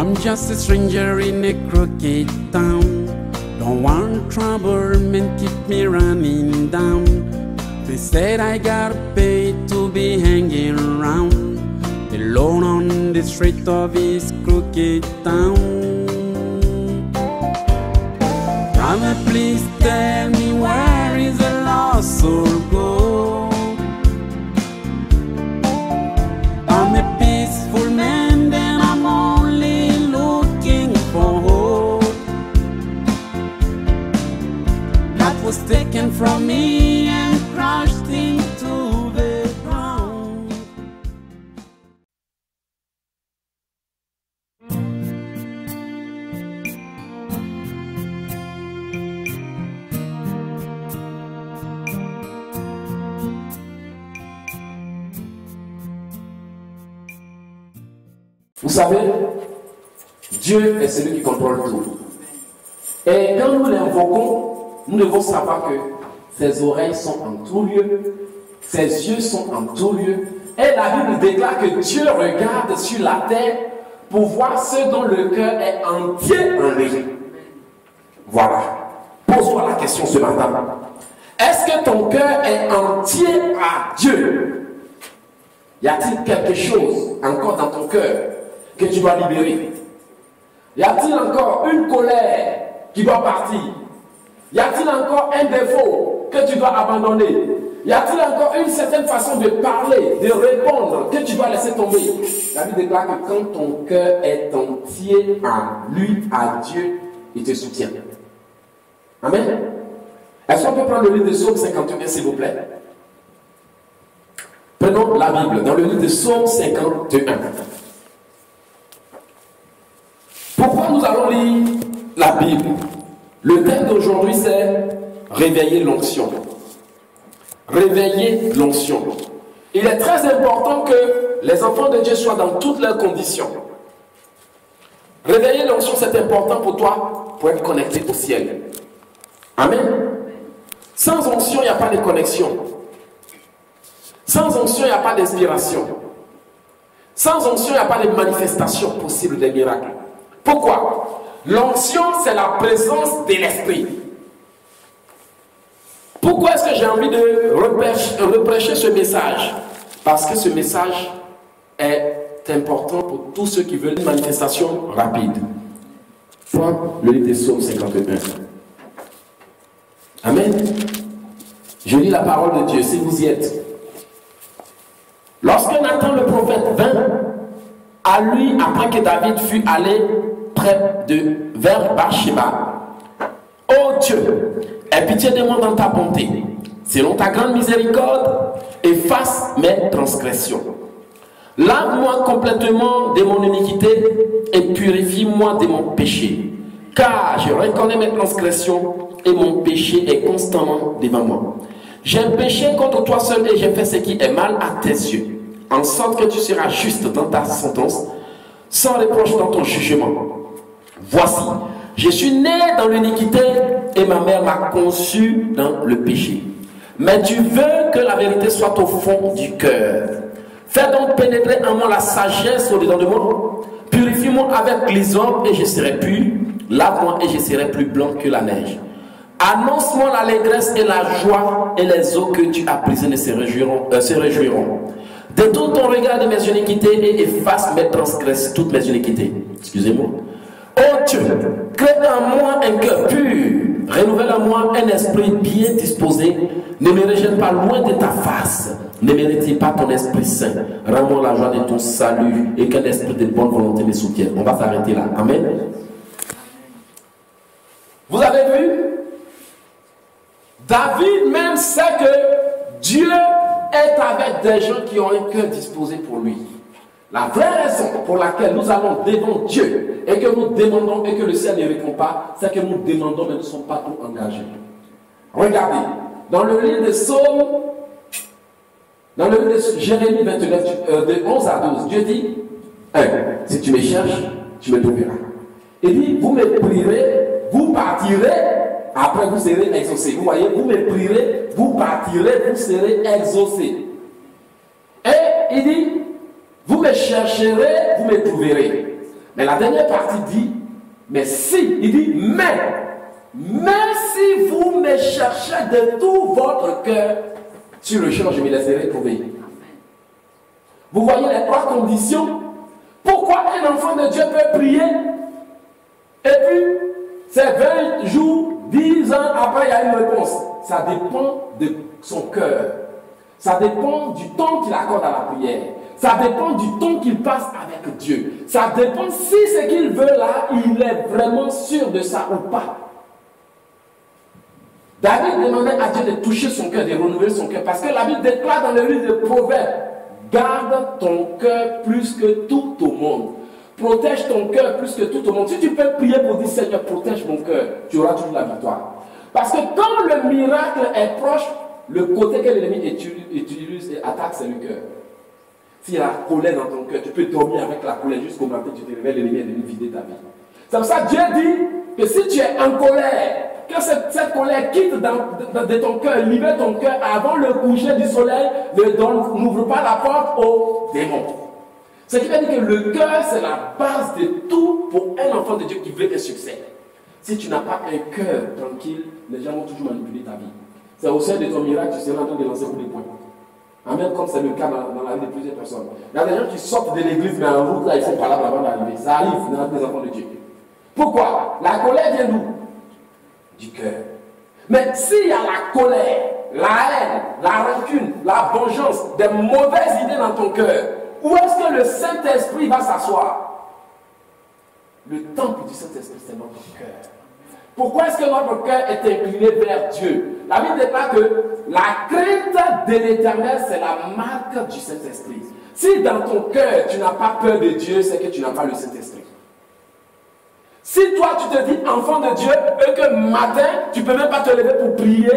I'm just a stranger in a crooked town. Don't want trouble, man, keep me running down. They said I gotta pay to be hanging around, alone on the street of this crooked town. Mama, please tell me where is the lost soul go? I'm a peaceful man, then I'm only looking for hope that was taken from me and crushed into the ground. Vous savez, Dieu est celui qui contrôle tout. Et quand nous l'invoquons, nous devons savoir que ses oreilles sont en tout lieu, ses yeux sont en tout lieu. Et la Bible déclare que Dieu regarde sur la terre pour voir ceux dont le cœur est entier en lui. Voilà. Pose-toi la question ce matin. Est-ce que ton cœur est entier à Dieu? Y a-t-il quelque chose encore dans ton cœur que tu dois libérer? Y a-t-il encore une colère qui doit partir? Y a-t-il encore un défaut que tu dois abandonner? Y a-t-il encore une certaine façon de parler, de répondre que tu dois laisser tomber? La Bible déclare que quand ton cœur est entier à lui, à Dieu, il te soutient. Amen. Est-ce qu'on peut prendre le livre de Psaume 51, s'il vous plaît? Prenons la Bible dans le livre de Psaume 51. Pourquoi nous allons lire la Bible? Le thème d'aujourd'hui, c'est réveiller l'onction. Réveiller l'onction. Il est très important que les enfants de Dieu soient dans toutes leurs conditions. Réveiller l'onction, c'est important pour toi, pour être connecté au ciel. Amen. Sans onction, il n'y a pas de connexion. Sans onction, il n'y a pas d'inspiration. Sans onction, il n'y a pas de manifestation possible des miracles. Pourquoi? L'onction, c'est la présence de l'esprit. Pourquoi est-ce que j'ai envie de reprêcher ce message? Parce que ce message est important pour tous ceux qui veulent une manifestation rapide. Prends le livre des Psaumes 51. Amen. Je lis la parole de Dieu, si vous y êtes. Lorsque Nathan le prophète vint à lui après que David fut allé vers Bathsheba, ô Dieu, aie pitié de moi dans ta bonté, selon ta grande miséricorde, efface mes transgressions. Lave-moi complètement de mon iniquité et purifie-moi de mon péché, car je reconnais mes transgressions et mon péché est constamment devant moi. J'ai péché contre toi seul et j'ai fait ce qui est mal à tes yeux, en sorte que tu seras juste dans ta sentence, sans reproche dans ton jugement. Voici, je suis né dans l'iniquité et ma mère m'a conçu dans le péché. Mais tu veux que la vérité soit au fond du cœur. Fais donc pénétrer en moi la sagesse au-dedans de moi. Purifie-moi avec l'hysope et je serai pur. Lave-moi et je serai plus blanc que la neige. Annonce-moi l'allégresse et la joie, et les eaux que tu as prisonnées se réjouiront. Détourne ton regard de mes iniquités et efface mes transgressions, toutes mes iniquités. Excusez-moi. Oh Dieu, crée en moi un cœur pur, renouvelle en moi un esprit bien disposé, ne me rejette pas loin de ta face, ne me retire pas ton esprit saint, rends-moi la joie de ton salut et qu'un esprit de bonne volonté me soutienne. On va s'arrêter là. Amen. Vous avez vu? David même sait que Dieu est avec des gens qui ont un cœur disposé pour lui. La vraie raison pour laquelle nous allons devant Dieu et que nous demandons et que le ciel ne répond pas, c'est que nous demandons mais nous ne sommes pas trop engagés. Regardez, dans le livre de Psaume, dans le livre de Jérémie 29, de 11 à 12, Dieu dit, si tu me cherches, tu me trouveras. Il dit, vous me prierez, vous partirez, après vous serez exaucés. Vous voyez, vous me prierez, vous partirez, vous serez exaucés. Et il dit, vous me chercherez, vous me trouverez. Mais la dernière partie dit, mais si, il dit, mais si vous me cherchez de tout votre cœur, sur le champ, je me laisserai trouver. Vous voyez les trois conditions. Pourquoi un enfant de Dieu peut prier et puis c'est 20 jours, 10 ans après il y a une réponse. Ça dépend de son cœur. Ça dépend du temps qu'il accorde à la prière. Ça dépend du temps qu'il passe avec Dieu. Ça dépend si ce qu'il veut là, il est vraiment sûr de ça ou pas. David demandait à Dieu de toucher son cœur, de renouveler son cœur. Parce que la Bible déclare dans le livre de Proverbes, garde ton cœur plus que tout au monde. Protège ton cœur plus que tout au monde. Si tu peux prier pour dire Seigneur, protège mon cœur, tu auras toujours la victoire. Parce que quand le miracle est proche, le côté que l'ennemi utilise et attaque, c'est le cœur. S'il y a la colère dans ton cœur, tu peux dormir avec la colère jusqu'au matin, tu te réveilles, l'ennemi est venu vider ta vie. C'est pour ça que Dieu dit que si tu es en colère, que cette colère quitte de ton cœur, libère ton cœur avant le coucher du soleil, n'ouvre pas la porte aux démons. Ce qui veut dire que le cœur, c'est la base de tout pour un enfant de Dieu qui veut un succès. Si tu n'as pas un cœur tranquille, les gens vont toujours manipuler ta vie. C'est au sein de ton miracle, tu seras en train de lancer pour des points. Amen, comme c'est le cas dans la vie de plusieurs personnes. Il y a des gens qui sortent de l'église, mais en route, là, ils sont pas là avant d'arriver. Ça arrive dans la vie des enfants de Dieu. Pourquoi? La colère vient d'où? Du cœur. Mais s'il y a la colère, la haine, la rancune, la vengeance, des mauvaises idées dans ton cœur, où est-ce que le Saint-Esprit va s'asseoir? Le temple du Saint-Esprit, c'est notre cœur. Pourquoi est-ce que notre cœur est incliné vers Dieu? La Bible déclare que la crainte de l'Éternel, c'est la marque du Saint-Esprit. Si dans ton cœur, tu n'as pas peur de Dieu, c'est que tu n'as pas le Saint-Esprit. Si toi, tu te dis enfant de Dieu, et que matin, tu ne peux même pas te lever pour prier,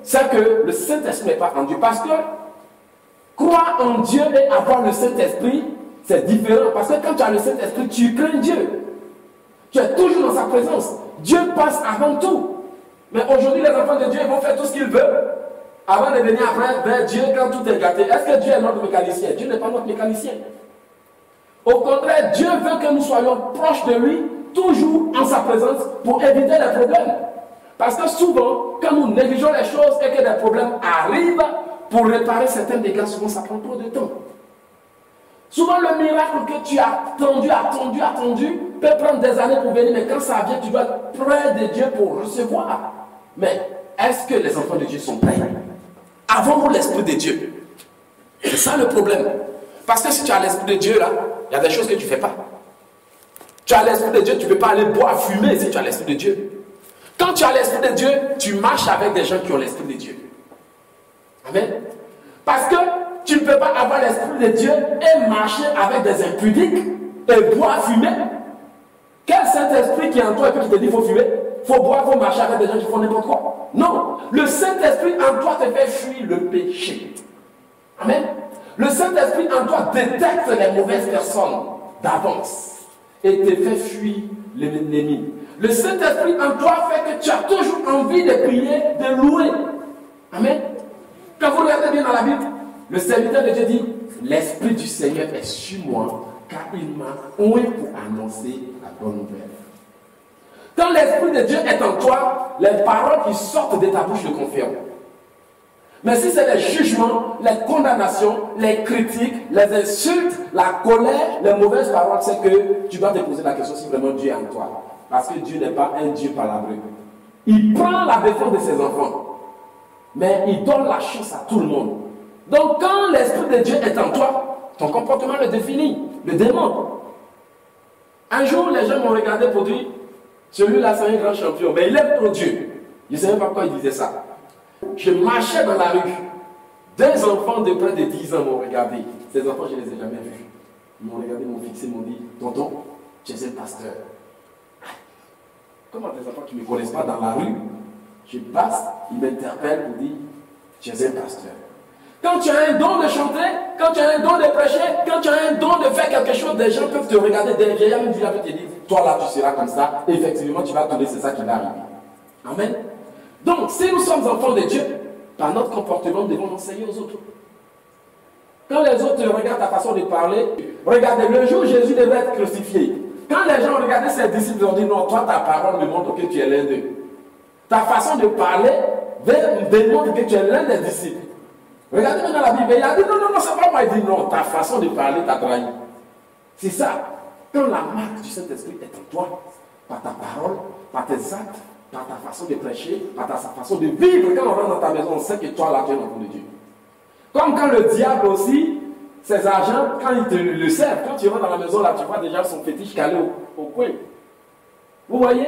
c'est que le Saint-Esprit n'est pas en Dieu. Parce que croire en Dieu et avoir le Saint-Esprit, c'est différent. Parce que quand tu as le Saint-Esprit, tu crains Dieu. Tu es toujours dans sa présence. Dieu passe avant tout. Mais aujourd'hui, les enfants de Dieu vont faire tout ce qu'ils veulent avant de venir après vers Dieu quand tout est gâté. Est-ce que Dieu est notre mécanicien? Dieu n'est pas notre mécanicien. Au contraire, Dieu veut que nous soyons proches de lui, toujours en sa présence, pour éviter les problèmes. Parce que souvent, quand nous négligeons les choses et que des problèmes arrivent, pour réparer certains dégâts, souvent ça prend trop de temps. Souvent, le miracle que tu as attendu, peut prendre des années pour venir, mais quand ça vient, tu dois être près de Dieu pour recevoir. Mais est-ce que les enfants de Dieu sont prêts? Avons-nous l'Esprit de Dieu? C'est ça le problème. Parce que si tu as l'Esprit de Dieu, là, il y a des choses que tu ne fais pas. Tu as l'Esprit de Dieu, tu ne peux pas aller boire, fumer si tu as l'Esprit de Dieu. Quand tu as l'Esprit de Dieu, tu marches avec des gens qui ont l'Esprit de Dieu. Amen. Parce que tu ne peux pas avoir l'Esprit de Dieu et marcher avec des impudiques et boire, fumer. Quel Saint-Esprit qui est en toi et puis qui te dit qu'il faut fumer, il faut boire, il faut marcher avec des gens qui font n'importe quoi? Non. Le Saint-Esprit en toi te fait fuir le péché. Amen. Le Saint-Esprit en toi détecte les mauvaises personnes d'avance et te fait fuir l'ennemi. Le Saint-Esprit en toi fait que tu as toujours envie de prier, de louer. Amen. Quand vous regardez bien dans la Bible, le serviteur de Dieu dit, l'Esprit du Seigneur est sur moi, car il m'a oint pour annoncer la bonne nouvelle. Quand l'Esprit de Dieu est en toi, les paroles qui sortent de ta bouche le confirment. Mais si c'est les jugements, les condamnations, les critiques, les insultes, la colère, les mauvaises paroles, c'est que tu dois te poser la question si vraiment Dieu est en toi. Parce que Dieu n'est pas un Dieu palabreux. Il prend la défense de ses enfants. Mais il donne la chance à tout le monde. Donc quand l'Esprit de Dieu est en toi, ton comportement le définit, le démontre. Un jour, les gens m'ont regardé pour dire, celui-là c'est un grand champion, mais il aime trop Dieu. Je ne sais même pas pourquoi il disait ça. Je marchais dans la rue. Deux enfants de près de 10 ans m'ont regardé. Ces enfants, je ne les ai jamais vus. Ils m'ont regardé, m'ont fixé, m'ont dit, tonton, tu es un pasteur. Comment des enfants qui ne me connaissent pas dans la rue, je passe, ils m'interpellent pour dire, tu es un pasteur. Quand tu as un don de chanter, quand tu as un don de prêcher, quand tu as un don de faire quelque chose, des gens peuvent te regarder, des vieillards même peut te dire, toi là tu seras comme ça, et effectivement tu vas tomber, c'est ça qui va arriver. Amen. Donc, si nous sommes enfants de Dieu, par notre comportement, nous devons enseigner aux autres. Quand les autres regardent ta façon de parler, regardez, le jour où Jésus devait être crucifié, Quand les gens ont regardé ses disciples, ils ont dit non, toi ta parole me montre que tu es l'un d'eux. Ta façon de parler démontre que tu es l'un des disciples. Regardez maintenant la Bible, il a dit non, non, non, c'est pas moi. Il dit non, ta façon de parler t'a trahi. C'est ça. Quand la marque du Saint-Esprit est en toi, par ta parole, par tes actes, par ta façon de prêcher, par ta façon de vivre, quand on rentre dans ta maison, on sait que toi là, tu es l'enfant de Dieu. Comme quand le diable aussi, ses agents, quand ils te le servent, quand tu rentres dans la maison là, tu vois déjà son fétiche calé au coin. Vous voyez?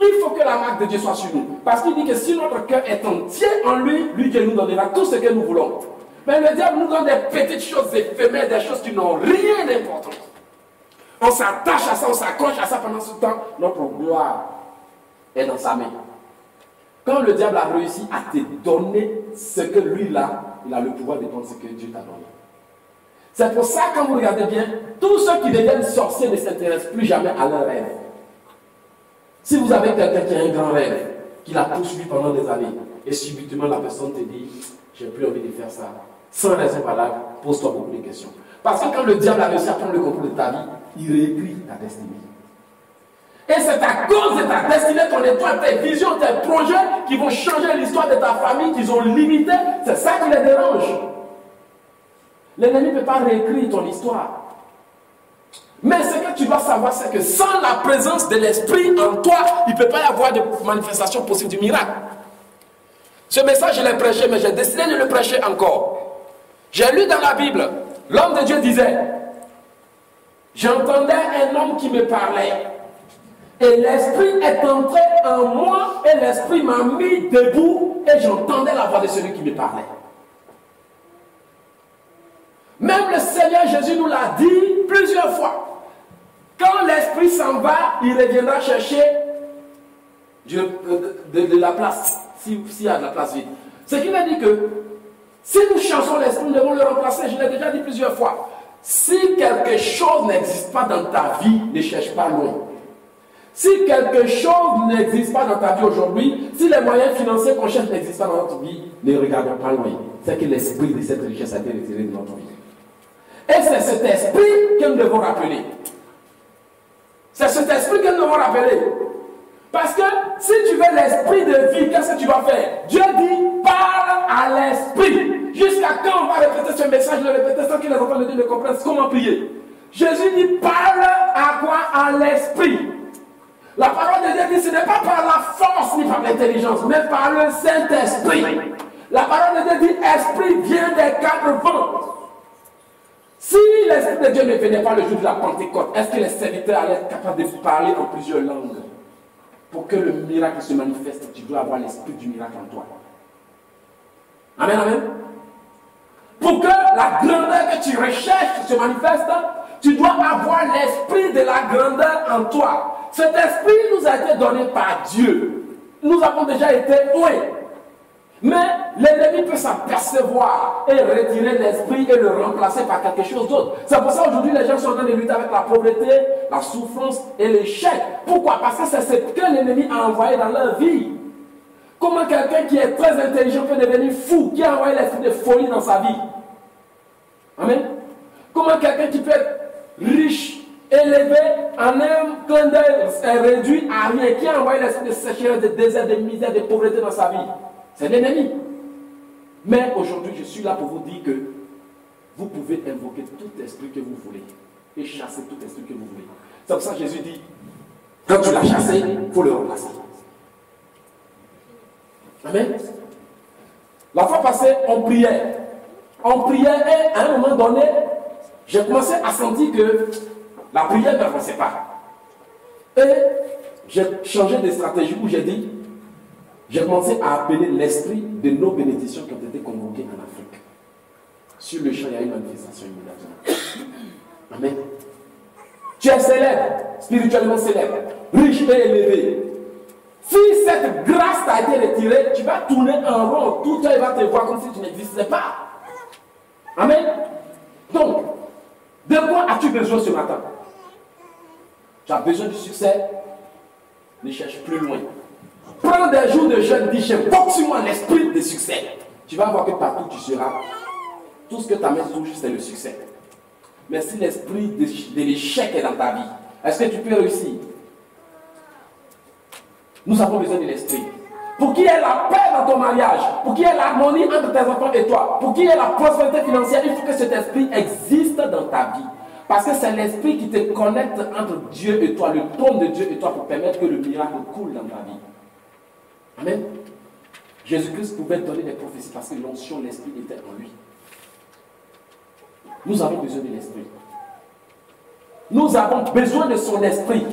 Il faut que la marque de Dieu soit sur nous. Parce qu'il dit que si notre cœur est entier en lui, lui Dieu nous donnera tout ce que nous voulons. Mais le diable nous donne des petites choses éphémères, des choses qui n'ont rien d'important. On s'attache à ça, on s'accroche à ça pendant ce temps. Notre gloire est dans sa main. Quand le diable a réussi à te donner ce que lui là, il a le pouvoir de prendre ce que Dieu t'a donné. C'est pour ça, quand vous regardez bien, tous ceux qui deviennent sorciers ne s'intéressent plus jamais à leur rêve. Si vous avez quelqu'un qui a un grand rêve, qui l'a poursuivi pendant des années, et subitement la personne te dit, j'ai plus envie de faire ça, sans raison valable, pose-toi beaucoup de questions. Parce que quand le diable a réussi à prendre le contrôle de ta vie, il réécrit ta destinée. Et c'est à cause de ta destinée, ton étoile, tes visions, tes projets qui vont changer l'histoire de ta famille, qu'ils ont limité, c'est ça qui les dérange. L'ennemi ne peut pas réécrire ton histoire. Mais ce que tu dois savoir, c'est que sans la présence de l'Esprit en toi, il ne peut pas y avoir de manifestation possible du miracle. Ce message, je l'ai prêché, mais j'ai décidé de le prêcher encore. J'ai lu dans la Bible, l'homme de Dieu disait, j'entendais un homme qui me parlait, et l'Esprit est entré en moi, et l'Esprit m'a mis debout, et j'entendais la voix de celui qui me parlait. Même le Seigneur Jésus nous l'a dit plusieurs fois. Quand l'Esprit s'en va, il reviendra chercher de la place, s'il y a de la place vide. Ce qui veut dire que si nous cherchons l'Esprit, nous devons le remplacer. Je l'ai déjà dit plusieurs fois. Si quelque chose n'existe pas dans ta vie, ne cherche pas loin. Si quelque chose n'existe pas dans ta vie aujourd'hui, si les moyens financiers qu'on cherche n'existent pas dans notre vie, ne regardons pas loin. C'est que l'esprit de cette richesse a été retiré de notre vie. Et c'est cet esprit que nous devons rappeler. C'est cet esprit que nous devons rappeler. Parce que si tu veux l'esprit de vie, qu'est-ce que tu vas faire? Dieu dit, parle à l'esprit. Jusqu'à quand on va répéter ce message, le répéter sans que les enfants de Dieu ne comprennent comment prier? Jésus dit, parle à quoi? À l'esprit. La parole de Dieu dit, ce n'est pas par la force ni par l'intelligence, mais par le Saint-Esprit. La parole de Dieu dit, esprit vient des quatre vents. Si l'Esprit de Dieu ne venait pas le jour de la Pentecôte, est-ce que les serviteurs allaient être capables de parler en plusieurs langues? Pour que le miracle se manifeste, tu dois avoir l'esprit du miracle en toi. Amen, amen. Pour que la grandeur que tu recherches se manifeste, tu dois avoir l'esprit de la grandeur en toi. Cet esprit nous a été donné par Dieu. Nous avons déjà été oués. Mais l'ennemi peut s'apercevoir et retirer l'esprit et le remplacer par quelque chose d'autre. C'est pour ça qu'aujourd'hui les gens sont en train de lutter avec la pauvreté, la souffrance et l'échec. Pourquoi? Parce que c'est ce que l'ennemi a envoyé dans leur vie. Comment quelqu'un qui est très intelligent peut devenir fou, qui a envoyé l'esprit de folie dans sa vie? Amen. Comment quelqu'un qui peut être riche, élevé, en un clin d'œil réduit à rien, qui a envoyé l'esprit de sécheresse, de désert, de misère, de pauvreté dans sa vie? C'est l'ennemi. Mais aujourd'hui, je suis là pour vous dire que vous pouvez invoquer tout esprit que vous voulez et chasser tout esprit que vous voulez. C'est pour ça que Jésus dit, quand tu l'as chassé, il faut le remplacer. Amen. La fois passée, on priait. On priait et à un moment donné, j'ai commencé à sentir que la prière n'avançait pas. Et j'ai changé de stratégie où j'ai dit, j'ai commencé à appeler l'esprit de nos bénédictions qui ont été convoquées en Afrique. Sur le champ, il y a une manifestation immédiatement. Amen. Tu es célèbre, spirituellement célèbre, riche et élevé. Si cette grâce t'a été retirée, tu vas tourner en rond. Tout le monde va te voir comme si tu n'existais pas. Amen. Donc, de quoi as-tu besoin ce matin? Tu as besoin du succès? Ne cherche plus loin. Prends des jours de jeûne, dis, j'invoque sur moi l'esprit de succès. Tu vas voir que partout tu seras, tout ce que ta main touche, c'est le succès. Mais si l'esprit de l'échec est dans ta vie, Est-ce que tu peux réussir? Nous avons besoin de l'esprit. Pour qu'il y ait la paix dans ton mariage, pour qu'il y ait l'harmonie entre tes enfants et toi, pour qu'il y ait la prospérité financière, il faut que cet esprit existe dans ta vie. Parce que c'est l'esprit qui te connecte entre Dieu et toi, le trône de Dieu et toi, pour permettre que le miracle coule dans ta vie. Amen. Jésus-Christ pouvait donner des prophéties parce que l'onction, l'esprit était en lui. Nous avons besoin de l'esprit. Nous avons besoin de son esprit.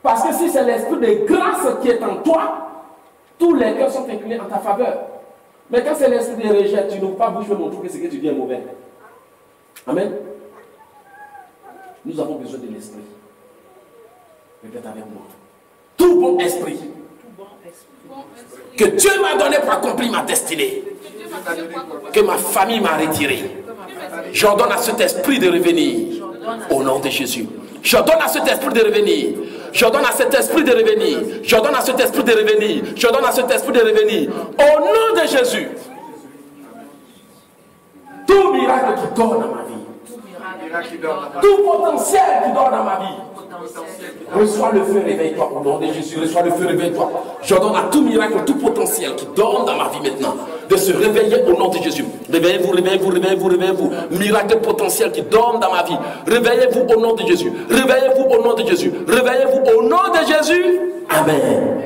Parce que si c'est l'esprit de grâce qui est en toi, tous les cœurs sont inclinés en ta faveur. Mais quand c'est l'esprit de rejet, tu n'ouvres pas bouche pour montrer que ce que tu dis est mauvais. Amen. Nous avons besoin de l'esprit. Répète avec moi. Tout bon esprit que Dieu m'a donné pour accomplir ma destinée, que ma famille m'a retiré, j'ordonne à cet esprit de revenir au nom de Jésus. J'ordonne à cet esprit de revenir. J'ordonne à cet esprit de revenir. J'ordonne à cet esprit de revenir. J'ordonne à cet esprit de revenir. Au nom de Jésus. Tout miracle qui dort dans ma vie. Tout potentiel qui dort dans ma vie. Reçois le feu, réveille-toi. Au nom de Jésus, reçois le feu, réveille-toi. J'ordonne à tout miracle, tout potentiel qui dort dans ma vie maintenant, de se réveiller au nom de Jésus. Réveillez-vous, réveillez-vous, réveillez-vous, réveillez-vous. Miracle potentiel qui dort dans ma vie. Réveillez-vous au nom de Jésus. Réveillez-vous au nom de Jésus. Réveillez-vous au nom de Jésus. Amen.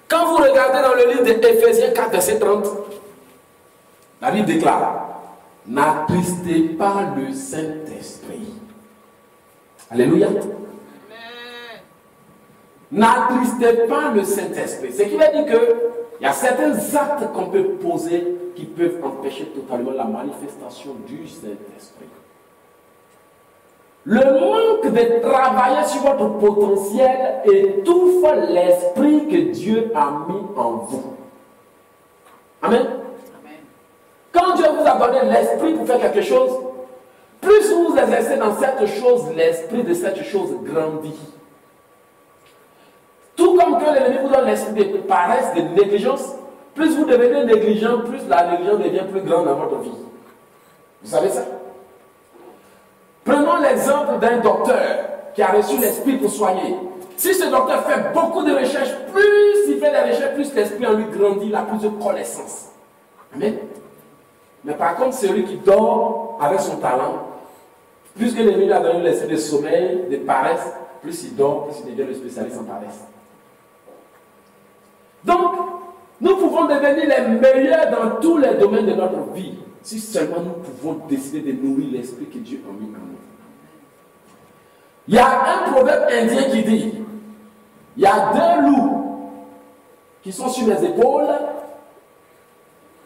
Quand vous regardez dans le livre d'Éphésiens 4, verset 30, la Bible déclare: n'attristez pas le Saint-Esprit. Alléluia. N'attristez pas le Saint-Esprit. Ce qui veut dire qu'il y a certains actes qu'on peut poser qui peuvent empêcher totalement la manifestation du Saint-Esprit. Le manque de travailler sur votre potentiel étouffe l'esprit que Dieu a mis en vous. Amen. Quand Dieu vous a donné l'esprit pour faire quelque chose, plus vous exercez dans cette chose, l'esprit de cette chose grandit. Tout comme que l'ennemi vous donne l'esprit de paresse, de négligence, plus vous devenez négligent, plus la négligence devient plus grande dans votre vie. Vous savez ça? Prenons l'exemple d'un docteur qui a reçu l'esprit pour soigner. Si ce docteur fait beaucoup de recherches, plus il fait des recherches, plus l'esprit en lui grandit, il a plus de connaissances. Amen. Mais par contre, celui qui dort avec son talent, plus que l'ennemi lui a donné l'esprit de sommeil, de paresse, plus il dort, plus il devient le spécialiste en paresse. Donc, nous pouvons devenir les meilleurs dans tous les domaines de notre vie, si seulement nous pouvons décider de nourrir l'esprit que Dieu a mis en nous. Il y a un proverbe indien qui dit: il y a deux loups qui sont sur mes épaules,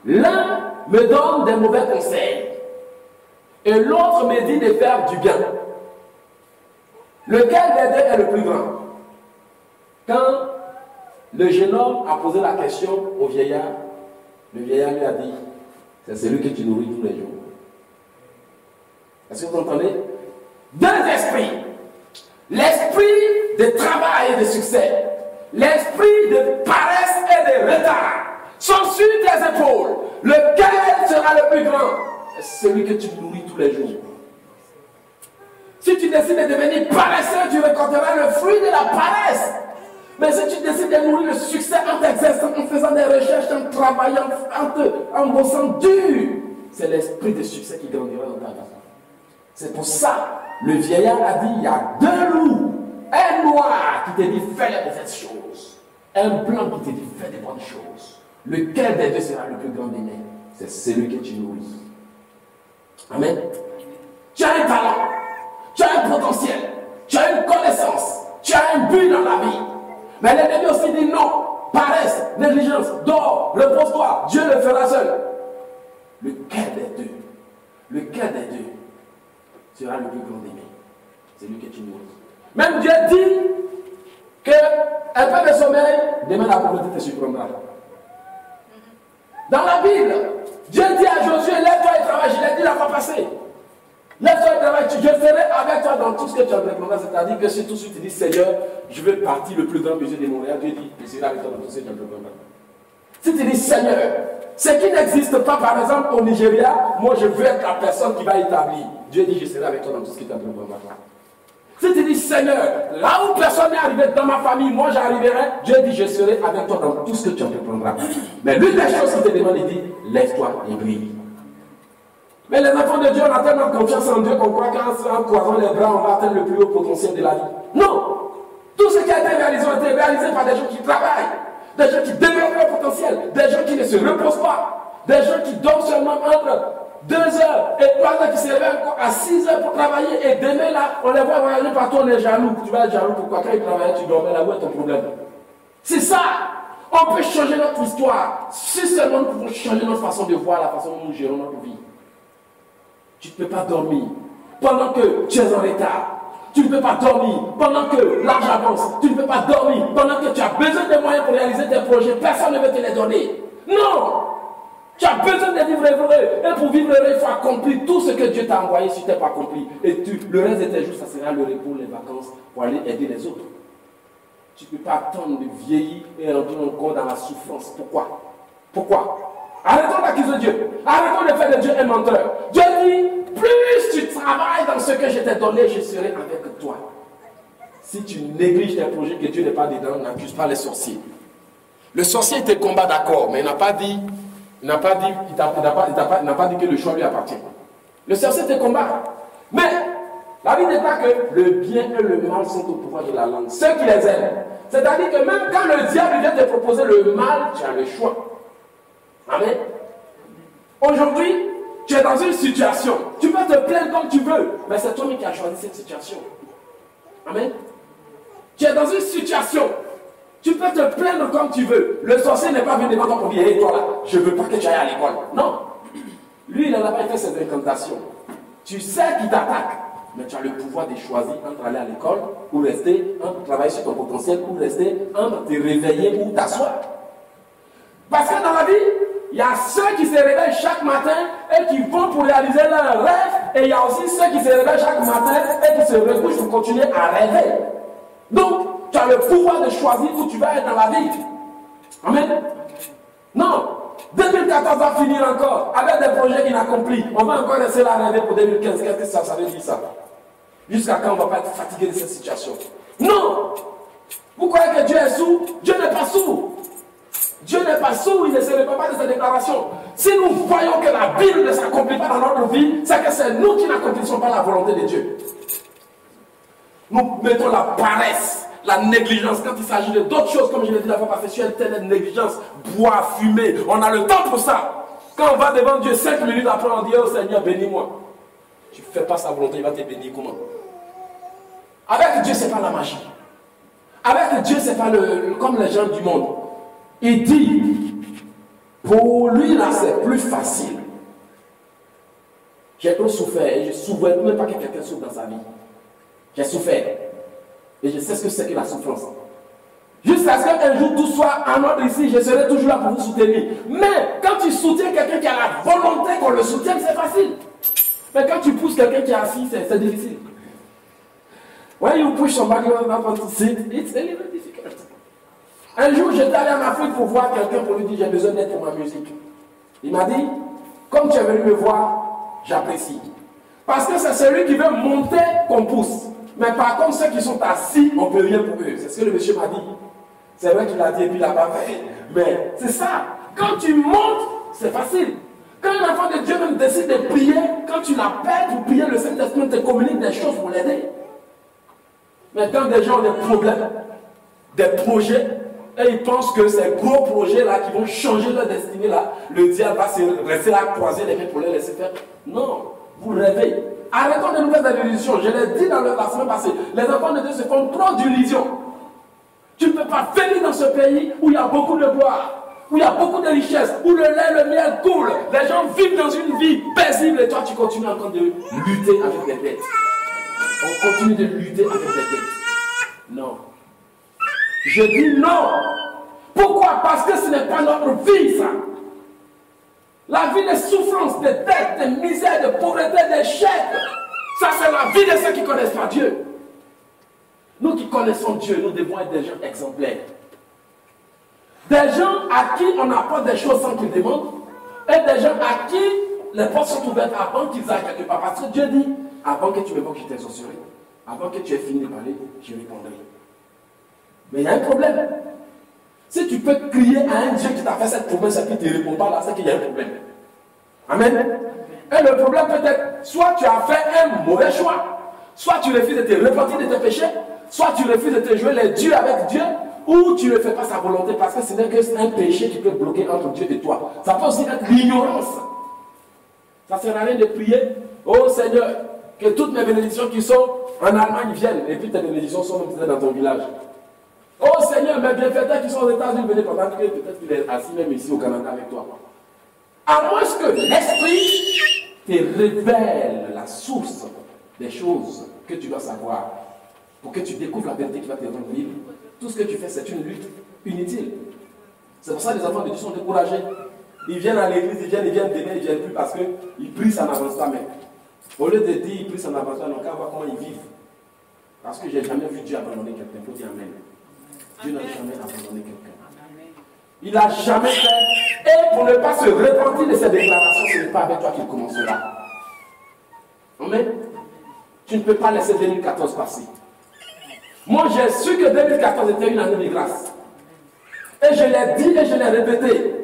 l'un me donne des mauvais conseils et l'autre me dit de faire du bien. Lequel des deux est le plus grand? Quand le jeune homme a posé la question au vieillard, le vieillard lui a dit: c'est celui que tu nourris tous les jours. Est-ce que vous entendez? Deux esprits. L'esprit de travail et de succès, l'esprit de paresse et de retard sont sur tes épaules. Lequel sera le plus grand? Celui que tu nourris tous les jours. Si tu décides de devenir paresseux, tu récolteras le fruit de la paresse. Mais si tu décides de nourrir le succès en t'exerçant, en faisant des recherches, en travaillant, en bossant dur, c'est l'esprit de succès qui grandira dans ta vie. C'est pour ça, le vieillard a dit: il y a deux loups. Un noir qui te dit fais les mauvaises choses, un blanc qui te dit fais des bonnes choses. Lequel des deux sera le plus grand des mains? C'est celui que tu nourris. Amen. Tu as un talent, tu as un potentiel, tu as une connaissance, tu as un but dans la vie. Mais l'ennemi aussi dit non, paresse, négligence, dors, repose-toi, Dieu le fera seul. Lequel des deux sera le plus grand des mains? C'est lui que tu nourris. Même Dieu dit qu'un peu de sommeil, demain la pauvreté te surprendra. Dans la Bible, Dieu dit à Josué: lève-toi et travaille. Je l'ai dit la fois passée. Lève-toi et travaille. Je serai avec toi dans tout ce que tu entreprendras. C'est-à-dire que si tout de suite tu dis: Seigneur, je veux partir le plus grand musée de Montréal, Dieu dit: je serai avec toi dans tout ce que tu entreprendras. Si tu dis: Seigneur, ce qui n'existe pas, par exemple au Nigeria, moi je veux être la personne qui va établir. Dieu dit: je serai avec toi dans tout ce que tu entreprendras. Si tu dis Seigneur, là où personne n'est arrivé dans ma famille, moi j'arriverai, Dieu dit je serai avec toi dans tout ce que tu entreprendras. Mais l'une des choses qu'il te demande, il dit lève-toi et brille. Mais les enfants de Dieu, on a tellement de confiance en Dieu qu'on croit qu'en croisant les bras, on va atteindre le plus haut potentiel de la vie. Non! Tout ce qui a été réalisé par des gens qui travaillent, des gens qui développent leur potentiel, des gens qui ne se reposent pas, des gens qui dorment seulement entre 2 heures et 3 heures, qui se réveillent encore à 6 heures pour travailler, et demain là, on les voit voyager partout, on est jaloux. Tu vas être jaloux pourquoi? Quand ils travaillent, tu dormais là, où est ton problème? C'est ça! On peut changer notre histoire si seulement nous pouvons changer notre façon de voir, la façon dont nous gérons notre vie. Tu ne peux pas dormir pendant que tu es en retard. Tu ne peux pas dormir pendant que l'argent avance. Tu ne peux pas dormir pendant que tu as besoin de moyens pour réaliser tes projets. Personne ne veut te les donner. Non! Tu as besoin de vivre heureux. Et pour vivre heureux, il faut accomplir tout ce que Dieu t'a envoyé si tu n'as pas accompli. Et le reste de tes jours, ça sera le repos, les vacances, pour aller aider les autres. Tu ne peux pas attendre de vieillir et rentrer encore dans la souffrance. Pourquoi? Pourquoi? Arrêtons d'accuser Dieu. Arrêtons de faire de Dieu un menteur. Dieu dit, plus tu travailles dans ce que je t'ai donné, je serai avec toi. Si tu négliges tes projets que Dieu n'est pas dedans, n'accuse pas les sorciers. Le sorcier te combat, d'accord, mais il n'a pas dit que le choix lui appartient. Le sorcier te combat. Mais la Bible n'est pas que le bien et le mal sont au pouvoir de la langue. Ceux qui les aiment. C'est-à-dire que même quand le diable vient te proposer le mal, tu as le choix. Amen. Aujourd'hui, tu es dans une situation. Tu peux te plaindre comme tu veux, mais c'est toi qui as choisi cette situation. Amen. Tu es dans une situation. Tu peux te plaindre comme tu veux. Le sorcier n'est pas venu devant toi pour dire, hé, toi là, je ne veux pas que tu ailles à l'école. Non. Lui, il n'a pas fait ses incantations. Tu sais qu'il t'attaque, mais tu as le pouvoir de choisir entre aller à l'école ou rester, entre travailler sur ton potentiel ou rester, entre te réveiller ou t'asseoir. Parce que dans la vie, il y a ceux qui se réveillent chaque matin et qui vont pour réaliser leurs rêves, et il y a aussi ceux qui se réveillent chaque matin et qui se recouchent pour continuer à rêver. Donc, tu as le pouvoir de choisir où tu vas être dans la vie. Amen. Non. 2014 va finir encore avec des projets inaccomplis. On va encore rester là à rêver pour 2015. Qu'est-ce que ça veut dire ça? Jusqu'à quand on ne va pas être fatigué de cette situation? Non. Vous croyez que Dieu est sourd? Dieu n'est pas sourd. Dieu n'est pas sourd, il ne se répand pas de ses déclarations. Si nous voyons que la Bible ne s'accomplit pas dans notre vie, c'est que c'est nous qui n'accomplissons pas la volonté de Dieu. Nous mettons la paresse, la négligence. Quand il s'agit d'autres choses, comme je l'ai dit la fois passée, sur une telle négligence, boire, fumer, on a le temps pour ça. Quand on va devant Dieu 5 minutes après, on dit, oh Seigneur, bénis-moi. Tu ne fais pas sa volonté, il va te bénir comment? Avec Dieu, ce n'est pas la magie. Avec Dieu, ce n'est pas comme les gens du monde. Il dit, pour lui là c'est plus facile. J'ai trop souffert et je ne souhaite même pas que quelqu'un souffre dans sa vie. J'ai souffert et je sais ce que c'est que la souffrance. Jusqu'à ce qu'un jour tout soit en ordre ici, je serai toujours là pour vous soutenir. Mais quand tu soutiens quelqu'un qui a la volonté qu'on le soutienne, c'est facile. Mais quand tu pousses quelqu'un qui est assis, c'est difficile. When you push somebody who doesn't want to sit, it's a little difficult. Un jour, j'étais allé en Afrique pour voir quelqu'un pour lui dire j'ai besoin d'aide pour ma musique. Il m'a dit, comme tu es venu me voir, j'apprécie. Parce que c'est celui qui veut monter qu'on pousse. Mais par contre, ceux qui sont assis, on ne peut rien pour eux. C'est ce que le monsieur m'a dit. C'est vrai qu'il l'a dit et puis il n'a pas fait. Mais c'est ça. Quand tu montes, c'est facile. Quand un enfant de Dieu même décide de prier, quand tu l'appelles pour prier, le Saint-Esprit te communique des choses pour l'aider. Mais quand des gens ont des problèmes, des projets, et ils pensent que ces gros projets-là qui vont changer leur destinée, là, le diable va rester là, croiser les mains pour les laisser faire. Non, vous rêvez. Arrêtons de nouvelles illusions. Je l'ai dit dans la semaine passée. Les enfants de Dieu se font trop d'illusions. Tu ne peux pas venir dans ce pays où il y a beaucoup de bois, où il y a beaucoup de richesses, où le lait, le miel coule. Les gens vivent dans une vie paisible et toi tu continues encore de lutter avec des dettes. On continue de lutter avec des dettes. Non. Je dis non. Pourquoi? Parce que ce n'est pas notre vie, ça. La vie de souffrance, de dettes, de misère, de pauvreté, d'échec. Ça, c'est la vie de ceux qui ne connaissent pas Dieu. Nous qui connaissons Dieu, nous devons être des gens exemplaires. Des gens à qui on apporte des choses sans qu'ils demandent. Et des gens à qui les portes sont ouvertes avant qu'ils aillent quelque part. Parce que Dieu dit, avant que tu me vois, je t'exaucerai. Avant que tu aies fini de parler, je répondrai. Mais il y a un problème. Si tu peux crier à un Dieu qui t'a fait cette promesse et qui ne te répond pas, là, c'est qu'il y a un problème. Amen. Et le problème peut être, soit tu as fait un mauvais choix, soit tu refuses de te repentir de tes péchés, soit tu refuses de te jouer les dieux avec Dieu, ou tu ne fais pas sa volonté parce que ce n'est qu'un péché qui peut bloquer entre Dieu et toi. Ça peut aussi être l'ignorance. Ça ne sert à rien de prier, oh Seigneur, que toutes mes bénédictions qui sont en Allemagne viennent, et puis tes bénédictions sont même dans ton village. Oh Seigneur, mes bienfaiteurs qui sont aux États-Unis, venez pendant que peut-être qu'il est assis même ici au Canada avec toi. À moins que l'Esprit te révèle la source des choses que tu dois savoir, pour que tu découvres la vérité qui va te rendre libre. Tout ce que tu fais, c'est une lutte inutile. C'est pour ça que les enfants de Dieu sont découragés. Ils viennent à l'église, ils viennent demain, ils ne viennent plus parce qu'ils prient, ça n'avance pas même. Au lieu de dire ils prient, ça n'avance pas, donc on va voir comment ils vivent. Parce que je n'ai jamais vu Dieu abandonner quelqu'un. Il faut dire Amen. Dieu n'a jamais abandonné quelqu'un. Il n'a jamais fait. Et pour ne pas se repentir de ses déclarations, ce n'est pas avec toi qu'il commencera. Amen. Tu ne peux pas laisser 2014 passer. Moi, j'ai su que 2014 était une année de grâce. Et je l'ai dit et je l'ai répété.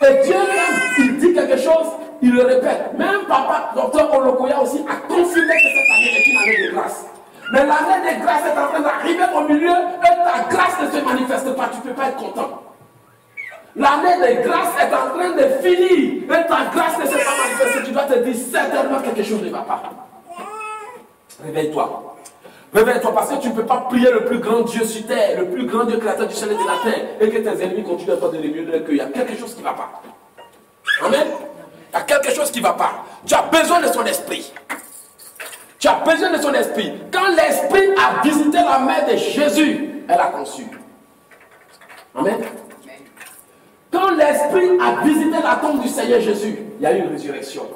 Et Dieu, quand il dit quelque chose, il le répète. Même papa, docteur Olokoya aussi, a confirmé que cette année est une année de grâce. Mais l'année de grâce est en train d'arriver au milieu et ta grâce ne se manifeste pas. Tu ne peux pas être content. L'année de grâce est en train de finir et ta grâce ne s'est pas manifestée. Tu dois te dire certainement quelque chose ne va pas. Réveille-toi. Réveille-toi parce que tu ne peux pas prier le plus grand Dieu sur terre, le plus grand Dieu créateur du ciel et de la terre, et que tes ennemis continuent à te donner mieux qu'il y a quelque chose qui ne va pas. Amen. Il y a quelque chose qui ne va pas. Tu as besoin de son esprit. Tu as besoin de son esprit. Quand l'esprit a visité la mère de Jésus, elle a conçu. Amen. Quand l'esprit a visité la tombe du Seigneur Jésus, il y a eu une résurrection.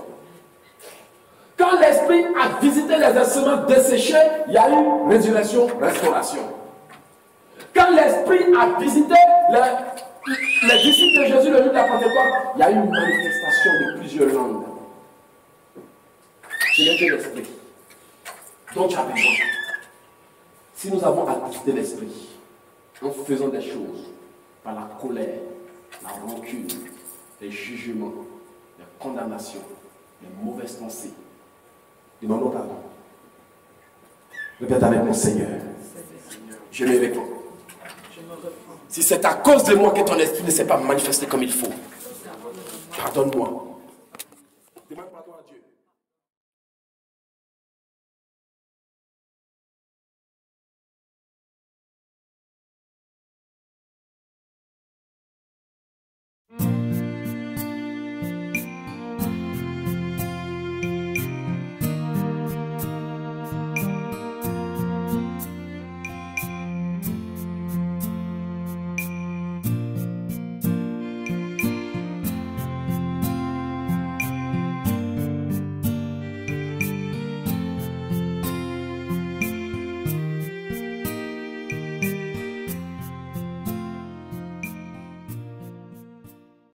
Quand l'Esprit a visité les instruments desséchés, il y a eu résurrection, restauration. Quand l'Esprit a visité les disciples de Jésus le jour de la Pentecôte, il y a eu une manifestation de plusieurs langues. Ce n'est que l'Esprit dont tu as besoin. Si nous avons acquitté l'Esprit en faisant des choses par la colère, la rancune, les jugements, les condamnations, les mauvaises pensées, demandons pardon. Répète avec mon Seigneur. Je me réponds. Si c'est à cause de moi que ton esprit ne s'est pas manifesté comme il faut, pardonne-moi.